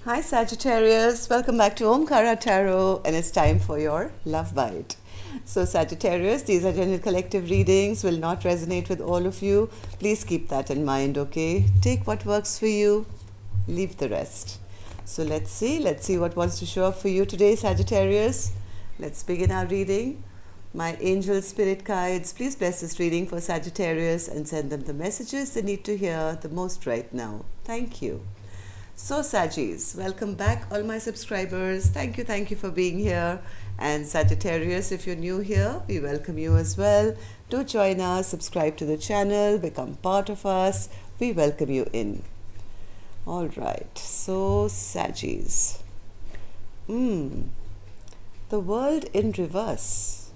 Hi Sagittarius, welcome back to Omkara Tarot, and it's time for your Love Bite. So Sagittarius, these are general collective readings, will not resonate with all of you. Please keep that in mind, okay? Take what works for you, leave the rest. So let's see what wants to show up for you today, Sagittarius. Let's begin our reading. My angel spirit guides, please bless this reading for Sagittarius and send them the messages they need to hear the most right now. Thank you. So Saggis, welcome back all my subscribers. Thank you for being here. And Sagittarius, if you're new here, we welcome you as well. Do join us, subscribe to the channel, become part of us. We welcome you in. All right, so Saggis. The world in reverse.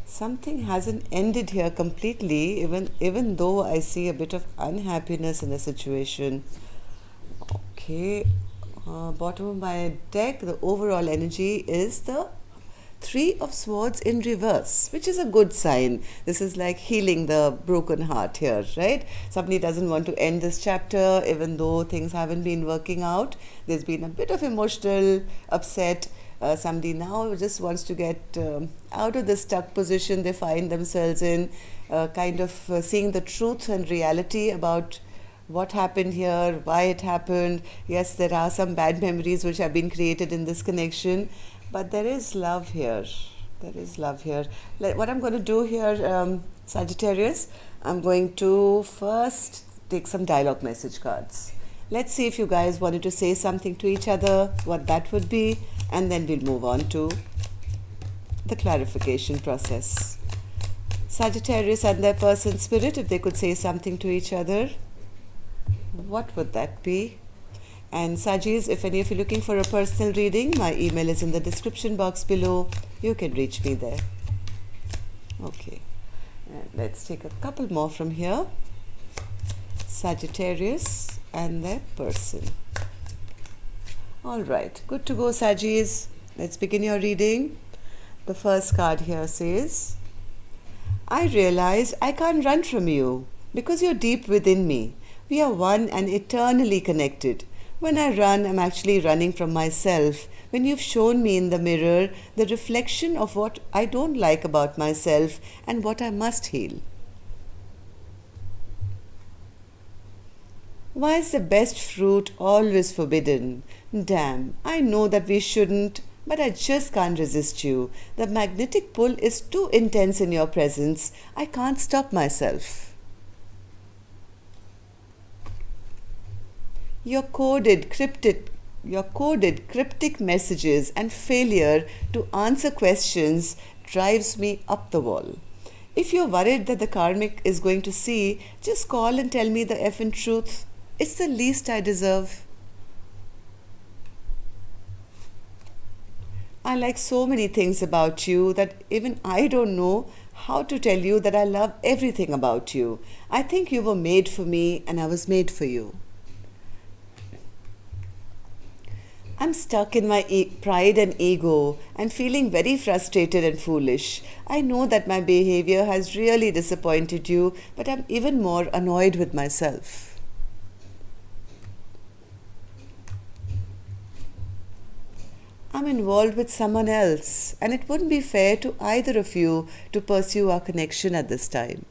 Something hasn't ended here completely, even though I see a bit of unhappiness in the situation. Okay, bottom of my deck, the overall energy is the Three of Swords in reverse, which is a good sign. This is like healing the broken heart here, right? Somebody doesn't want to end this chapter, even though things haven't been working out. There's been a bit of emotional upset. Somebody now just wants to get out of the stuck position they find themselves in, kind of seeing the truth and reality about what happened here, why it happened. Yes, there are some bad memories which have been created in this connection, but there is love here. There is love here. What I'm going to do here, Sagittarius, I'm going to first take some dialogue message cards. Let's see if you guys wanted to say something to each other, what that would be, and then we'll move on to the clarification process. Sagittarius and their person spirit, if they could say something to each other, what would that be? And Saggis, if any of you are looking for a personal reading, my email is in the description box below. You can reach me there. Okay, and let's take a couple more from here. Sagittarius and their person. All right, good to go, Saggis. Let's begin your reading. The first card here says, I realize I can't run from you because you're deep within me. We are one and eternally connected. When I run, I'm actually running from myself. When you've shown me in the mirror the reflection of what I don't like about myself and what I must heal. Why is the best fruit always forbidden? Damn, I know that we shouldn't, but I just can't resist you. The magnetic pull is too intense in your presence. I can't stop myself. Your coded cryptic messages and failure to answer questions drives me up the wall. If you're worried that the karmic is going to see, just call and tell me the effing truth. It's the least I deserve. I like so many things about you that even I don't know how to tell you that I love everything about you. I think you were made for me and I was made for you. I'm stuck in my pride and ego and feeling very frustrated and foolish. I know that my behavior has really disappointed you, but I'm even more annoyed with myself. I'm involved with someone else, and it wouldn't be fair to either of you to pursue our connection at this time.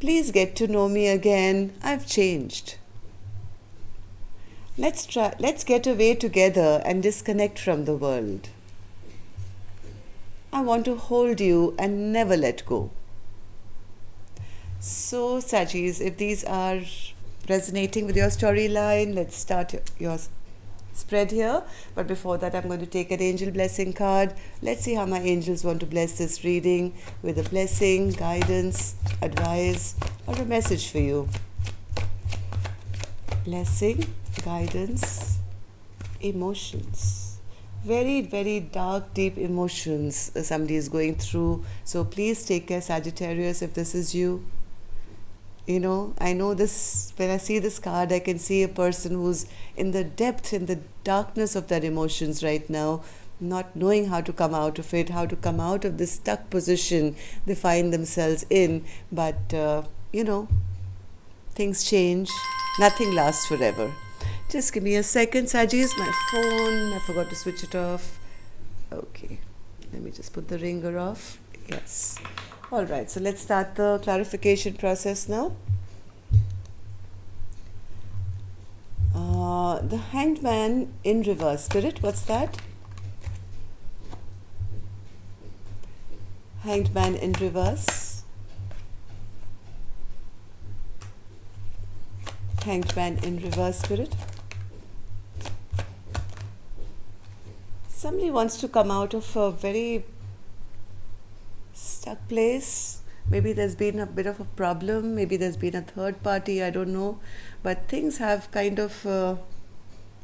Please get to know me again. I've changed. Let's get away together and disconnect from the world. I want to hold you and never let go. So, Saggis, if these are resonating with your storyline, let's start your spread here. But before that, I'm going to take an angel blessing card. Let's see how my angels want to bless this reading with a blessing, guidance, advice, or a message for you. Blessing, guidance, emotions. Very, very dark, deep emotions somebody is going through. So please take care, Sagittarius, if this is you. You know, I know this, when I see this card, I can see a person who's in the depth, in the darkness of their emotions right now, not knowing how to come out of it, how to come out of this stuck position they find themselves in. But, things change. Nothing lasts forever. Just give me a second, Sajis. My phone, I forgot to switch it off. Okay, let me just put the ringer off. Yes. All right, so let's start the clarification process now. The Hanged Man in reverse. Spirit, what's that? Hanged Man in reverse. Hanged Man in reverse, Spirit. Somebody wants to come out of a very stuck place. Maybe there's been a bit of a problem. Maybe there's been a third party. I don't know. But things have kind of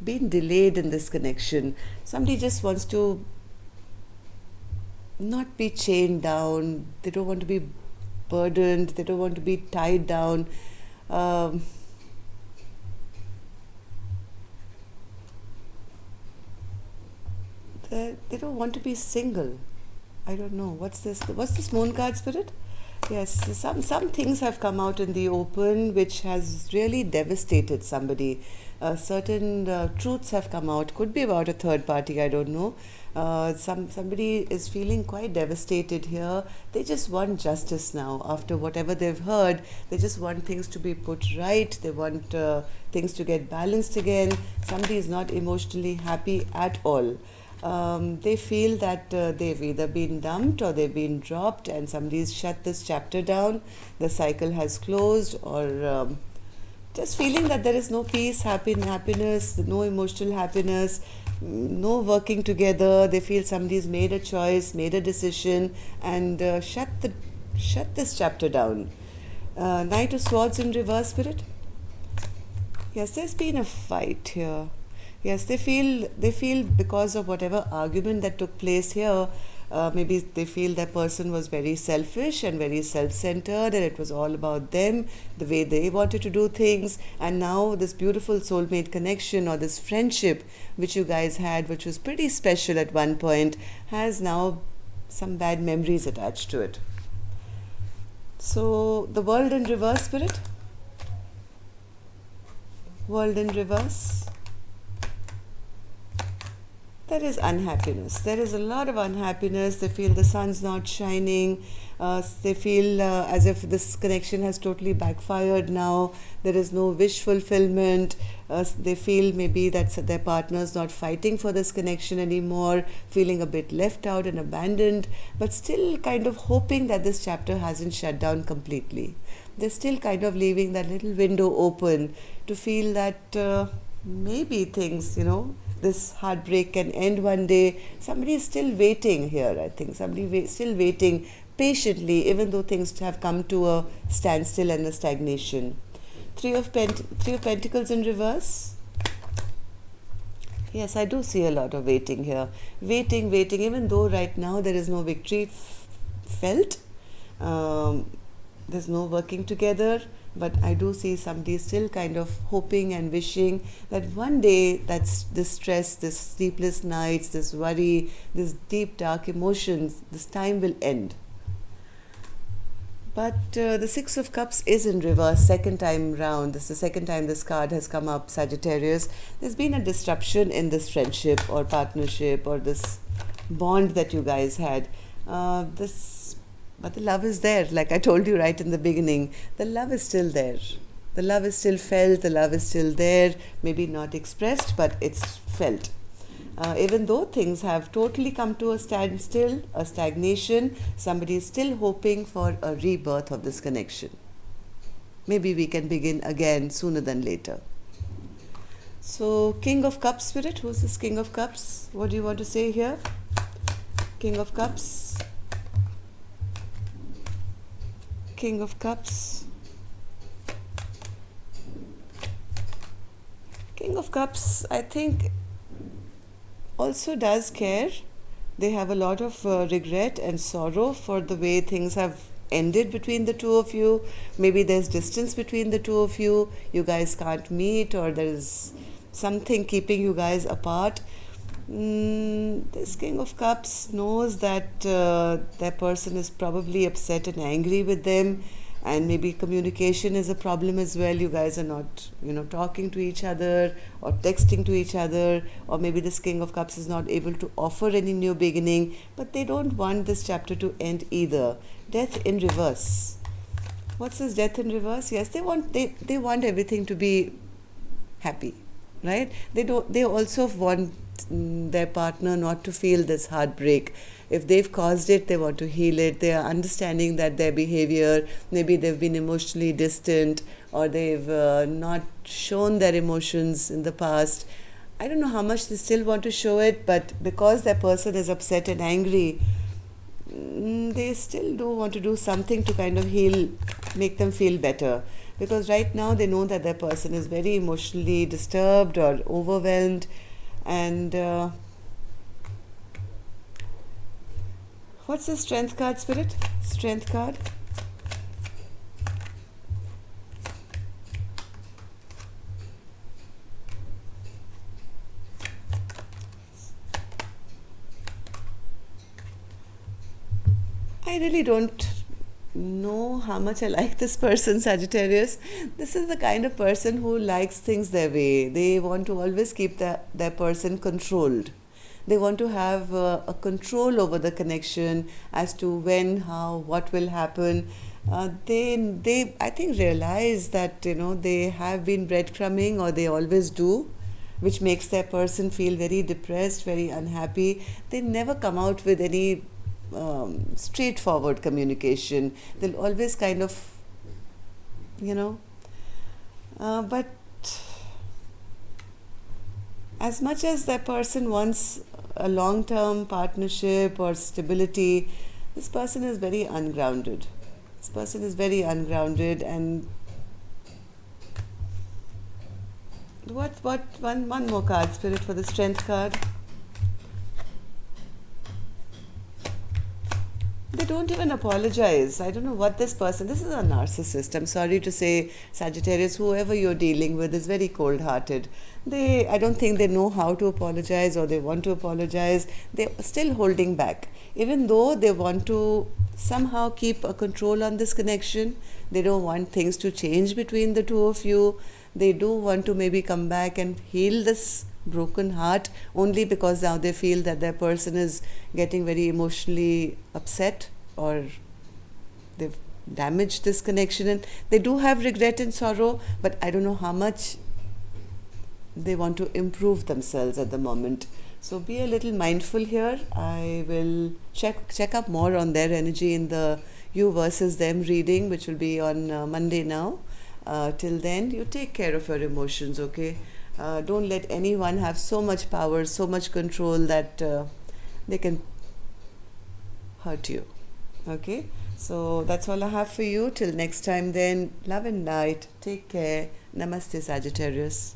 been delayed in this connection. Somebody just wants to not be chained down. They don't want to be burdened. They don't want to be tied down. They don't want to be single. I don't know. What's this moon card, Spirit? Yes, some things have come out in the open which has really devastated somebody. Certain truths have come out. Could be about a third party. I don't know. Somebody is feeling quite devastated here. They just want justice now. After whatever they've heard, they just want things to be put right. They want things to get balanced again. Somebody is not emotionally happy at all. They feel that they've either been dumped or they've been dropped and somebody's shut this chapter down, the cycle has closed, or just feeling that there is no peace, happiness, no emotional happiness, no working together. They feel somebody's made a choice, made a decision, and shut this chapter down. Knight of Swords in reverse, Spirit. Yes, there's been a fight here. Yes, they feel because of whatever argument that took place here, maybe they feel that person was very selfish and very self-centered, and it was all about them, the way they wanted to do things. And now this beautiful soulmate connection or this friendship which you guys had, which was pretty special at one point, has now some bad memories attached to it. So the World in reverse, Spirit. World in reverse. There is unhappiness. There is a lot of unhappiness. They feel the sun's not shining. They feel as if this connection has totally backfired now. There is no wish fulfillment. They feel maybe that their partner's not fighting for this connection anymore, feeling a bit left out and abandoned, but still kind of hoping that this chapter hasn't shut down completely. They're still kind of leaving that little window open to feel that maybe things, this heartbreak can end one day. Somebody is still waiting here, I think. Somebody still waiting patiently, even though things have come to a standstill and a stagnation. Three of Pentacles in reverse. Yes, I do see a lot of waiting here. Waiting, even though right now there is no victory felt. There's no working together. But I do see somebody still kind of hoping and wishing that one day that's this stress, this sleepless nights, this worry, this deep dark emotions, this time will end. But the Six of Cups is in reverse, second time round. This is the second time this card has come up, Sagittarius. There's been a disruption in this friendship or partnership or this bond that you guys had. But the love is there, like I told you right in the beginning. The love is still there. The love is still felt. The love is still there. Maybe not expressed, but it's felt. Even though things have totally come to a standstill, a stagnation, somebody is still hoping for a rebirth of this connection. Maybe we can begin again sooner than later. So, King of Cups, Spirit. Who's this King of Cups? What do you want to say here? King of Cups. King of Cups. King of Cups, I think, also does care. They have a lot of regret and sorrow for the way things have ended between the two of you. Maybe there's distance between the two of you. You guys can't meet, or there's something keeping you guys apart. This King of Cups knows that their person is probably upset and angry with them, and maybe communication is a problem as well. You guys are not, talking to each other or texting to each other, or maybe this King of Cups is not able to offer any new beginning, but they don't want this chapter to end either. Death in reverse. What's this death in reverse? Yes, they want everything to be happy, right? They also want their partner not to feel this heartbreak. If they've caused it, they want to heal it. They are understanding that their behavior, maybe they've been emotionally distant, or they've not shown their emotions in the past. I don't know how much they still want to show it, but because that person is upset and angry, they still do want to do something to kind of heal, make them feel better. Because right now they know that their person is very emotionally disturbed or overwhelmed. And what's the Strength card, Spirit? Strength card. I really don't know how much I like this person, Sagittarius. This is the kind of person who likes things their way. They want to always keep their person controlled. They want to have a control over the connection as to when, how, what will happen. They I think realize that they have been breadcrumbing, or they always do, which makes their person feel very depressed, very unhappy. They never come out with any straightforward communication. They'll always kind of, but as much as that person wants a long-term partnership or stability, this person is very ungrounded. This person is very ungrounded. And one more card, Spirit, for the Strength card. They don't even apologize. I don't know what this is a narcissist. I'm sorry to say, Sagittarius, whoever you're dealing with is very cold-hearted. I don't think they know how to apologize, or they want to apologize. They're still holding back. Even though they want to somehow keep a control on this connection, they don't want things to change between the two of you. They do want to maybe come back and heal this broken heart, only because now they feel that their person is getting very emotionally upset, or they've damaged this connection, and they do have regret and sorrow, but I don't know how much they want to improve themselves at the moment. So be a little mindful here. I will check up more on their energy in the you versus them reading, which will be on Monday now. Till then, you take care of your emotions, okay? Don't let anyone have so much power, so much control that they can hurt you. Okay? So that's all I have for you. Till next time then, love and light. Take care. Namaste, Sagittarius.